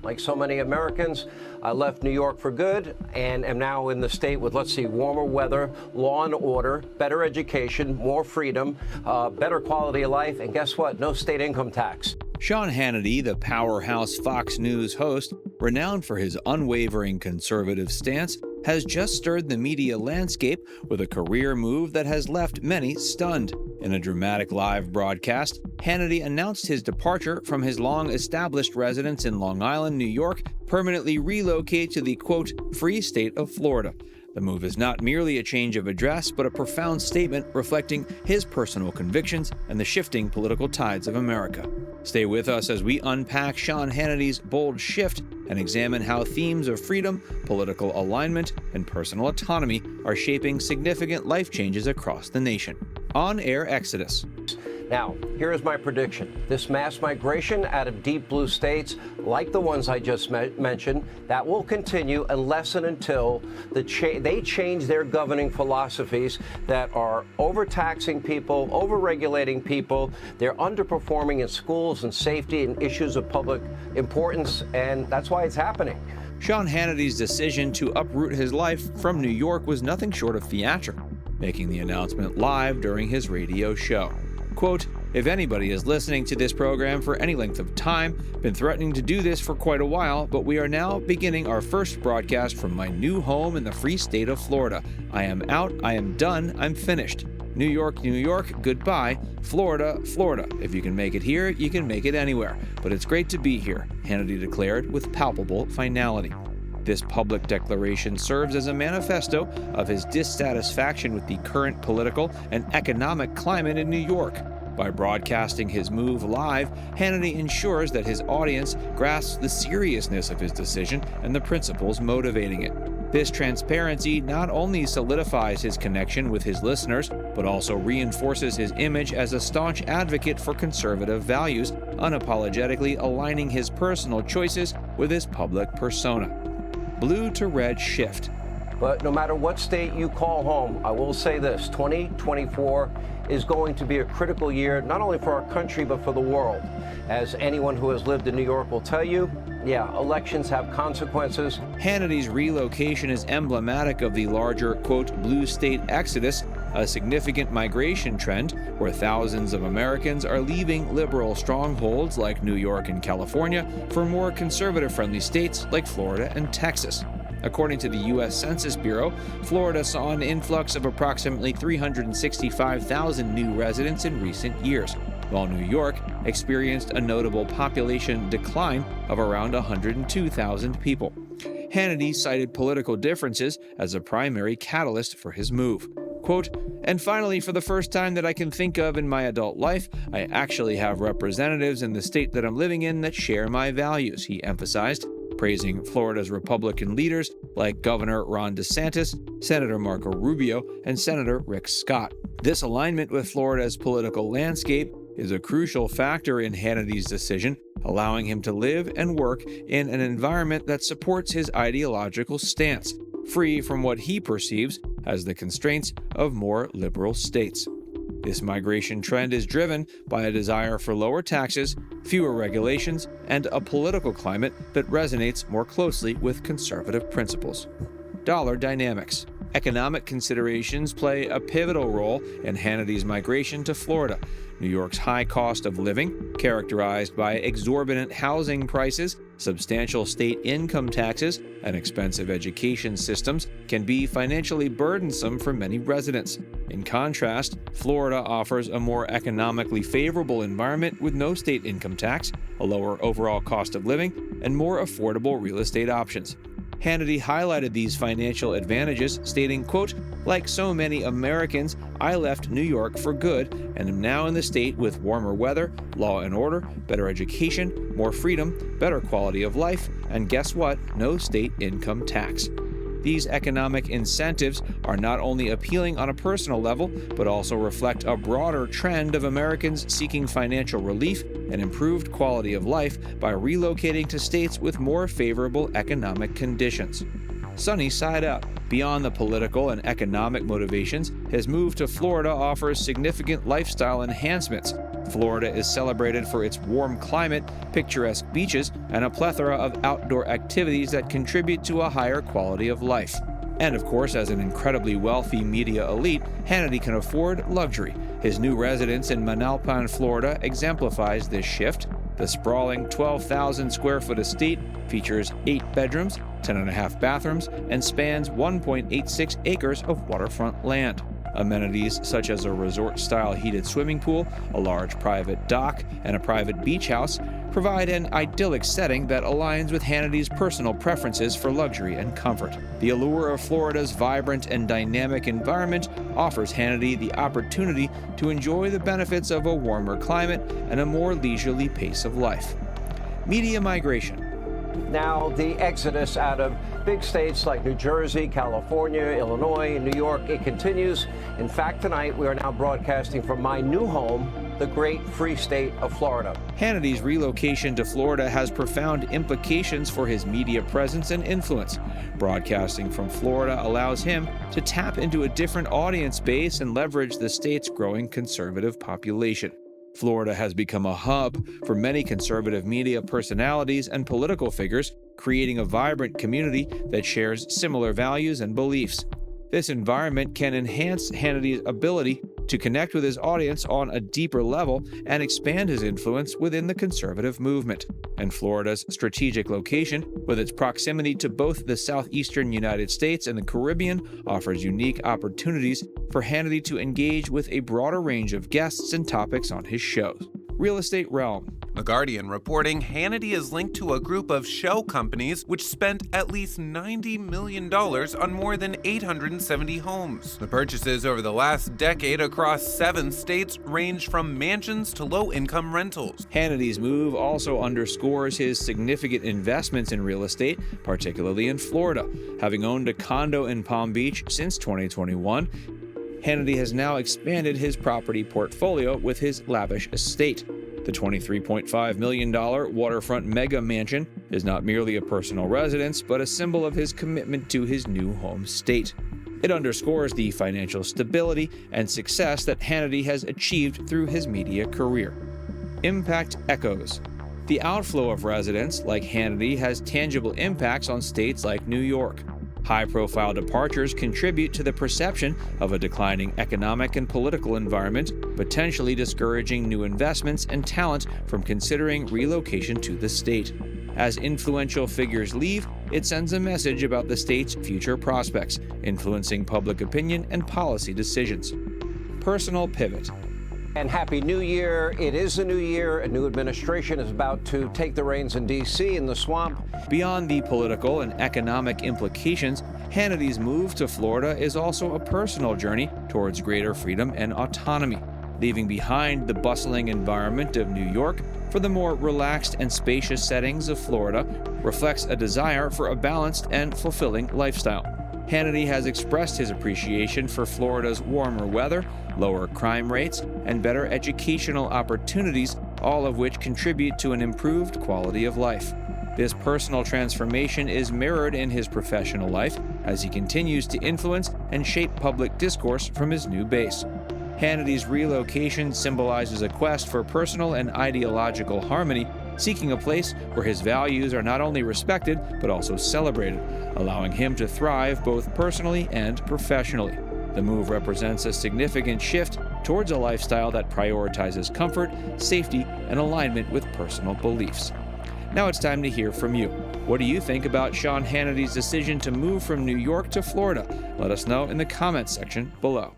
Like so many Americans, I left New York for good and am now in the state with, let's see, warmer weather, law and order, better education, more freedom, better quality of life, and guess what? No state income tax. Sean Hannity, the powerhouse Fox News host, renowned for his unwavering conservative stance, has just stirred the media landscape with a career move that has left many stunned. In a dramatic live broadcast, Hannity announced his departure from his long-established residence in Long Island, New York, permanently relocate to the, quote, free state of Florida. The move is not merely a change of address, but a profound statement reflecting his personal convictions and the shifting political tides of America. Stay with us as we unpack Sean Hannity's bold shift and examine how themes of freedom, political alignment, and personal autonomy are shaping significant life changes across the nation. On-air Exodus. Now, here is my prediction. This mass migration out of deep blue states, like the ones I just mentioned, that will continue unless and until they change their governing philosophies that are overtaxing people, overregulating people. They're underperforming in schools and safety and issues of public importance, and that's why it's happening. Sean Hannity's decision to uproot his life from New York was nothing short of theatrical, making the announcement live during his radio show. Quote, if anybody is listening to this program for any length of time, been threatening to do this for quite a while, but we are now beginning our first broadcast from my new home in the free state of Florida. I am out, I am done, I'm finished. New York, New York, goodbye. Florida, Florida. If you can make it here, you can make it anywhere. But it's great to be here, Hannity declared with palpable finality. This public declaration serves as a manifesto of his dissatisfaction with the current political and economic climate in New York. By broadcasting his move live, Hannity ensures that his audience grasps the seriousness of his decision and the principles motivating it. This transparency not only solidifies his connection with his listeners, but also reinforces his image as a staunch advocate for conservative values, unapologetically aligning his personal choices with his public persona. Blue to red shift. But no matter what state you call home, I will say this, 2024 is going to be a critical year, not only for our country, but for the world. As anyone who has lived in New York will tell you, yeah, elections have consequences. Hannity's relocation is emblematic of the larger, quote, blue state exodus, a significant migration trend where thousands of Americans are leaving liberal strongholds like New York and California for more conservative-friendly states like Florida and Texas. According to the U.S. Census Bureau, Florida saw an influx of approximately 365,000 new residents in recent years, while New York experienced a notable population decline of around 102,000 people. Hannity cited political differences as a primary catalyst for his move. Quote, and finally, for the first time that I can think of in my adult life, I actually have representatives in the state that I'm living in that share my values, he emphasized, praising Florida's Republican leaders like Governor Ron DeSantis, Senator Marco Rubio, and Senator Rick Scott. This alignment with Florida's political landscape is a crucial factor in Hannity's decision, allowing him to live and work in an environment that supports his ideological stance, free from what he perceives as the constraints of more liberal states. This migration trend is driven by a desire for lower taxes, fewer regulations, and a political climate that resonates more closely with conservative principles. Dollar dynamics. Economic considerations play a pivotal role in Hannity's migration to Florida. New York's high cost of living, characterized by exorbitant housing prices, substantial state income taxes, and expensive education systems, can be financially burdensome for many residents. In contrast, Florida offers a more economically favorable environment with no state income tax, a lower overall cost of living, and more affordable real estate options. Hannity highlighted these financial advantages, stating, quote, like so many Americans, I left New York for good and am now in the state with warmer weather, law and order, better education, more freedom, better quality of life, and guess what? No state income tax. These economic incentives are not only appealing on a personal level, but also reflect a broader trend of Americans seeking financial relief and improved quality of life by relocating to states with more favorable economic conditions. Sunny side up. Beyond the political and economic motivations, his move to Florida offers significant lifestyle enhancements. Florida is celebrated for its warm climate, picturesque beaches, and a plethora of outdoor activities that contribute to a higher quality of life. And of course, as an incredibly wealthy media elite, Hannity can afford luxury. His new residence in Manalapan, Florida exemplifies this shift. The sprawling 12,000 square foot estate features 8 bedrooms, 10.5 bathrooms, and spans 1.86 acres of waterfront land. Amenities such as a resort-style heated swimming pool, a large private dock, and a private beach house provide an idyllic setting that aligns with Hannity's personal preferences for luxury and comfort. The allure of Florida's vibrant and dynamic environment offers Hannity the opportunity to enjoy the benefits of a warmer climate and a more leisurely pace of life. Media migration. Now, the exodus out of big states like New Jersey, California, Illinois, and New York, it continues. In fact, tonight we are now broadcasting from my new home, the great free state of Florida. Hannity's relocation to Florida has profound implications for his media presence and influence. Broadcasting from Florida allows him to tap into a different audience base and leverage the state's growing conservative population. Florida has become a hub for many conservative media personalities and political figures, creating a vibrant community that shares similar values and beliefs. This environment can enhance Hannity's ability to connect with his audience on a deeper level and expand his influence within the conservative movement. And Florida's strategic location, with its proximity to both the southeastern United States and the Caribbean, offers unique opportunities for Hannity to engage with a broader range of guests and topics on his shows. Real estate realm. The Guardian reporting Hannity is linked to a group of shell companies which spent at least $90 million on more than 870 homes. The purchases over the last decade across 7 states range from mansions to low-income rentals. Hannity's move also underscores his significant investments in real estate, particularly in Florida. Having owned a condo in Palm Beach since 2021, Hannity has now expanded his property portfolio with his lavish estate. The $23.5 million waterfront mega mansion is not merely a personal residence, but a symbol of his commitment to his new home state. It underscores the financial stability and success that Hannity has achieved through his media career. Impact echoes. The outflow of residents like Hannity has tangible impacts on states like New York. High-profile departures contribute to the perception of a declining economic and political environment, potentially discouraging new investments and talent from considering relocation to the state. As influential figures leave, it sends a message about the state's future prospects, influencing public opinion and policy decisions. Personal pivot. And Happy New Year. It is a new year. A new administration is about to take the reins in D.C. in the swamp. Beyond the political and economic implications, Hannity's move to Florida is also a personal journey towards greater freedom and autonomy. Leaving behind the bustling environment of New York for the more relaxed and spacious settings of Florida reflects a desire for a balanced and fulfilling lifestyle. Hannity has expressed his appreciation for Florida's warmer weather, lower crime rates, and better educational opportunities, all of which contribute to an improved quality of life. This personal transformation is mirrored in his professional life as he continues to influence and shape public discourse from his new base. Hannity's relocation symbolizes a quest for personal and ideological harmony, seeking a place where his values are not only respected but also celebrated, allowing him to thrive both personally and professionally. The move represents a significant shift towards a lifestyle that prioritizes comfort, safety, and alignment with personal beliefs. Now it's time to hear from you. What do you think about Sean Hannity's decision to move from New York to Florida? Let us know in the comments section below.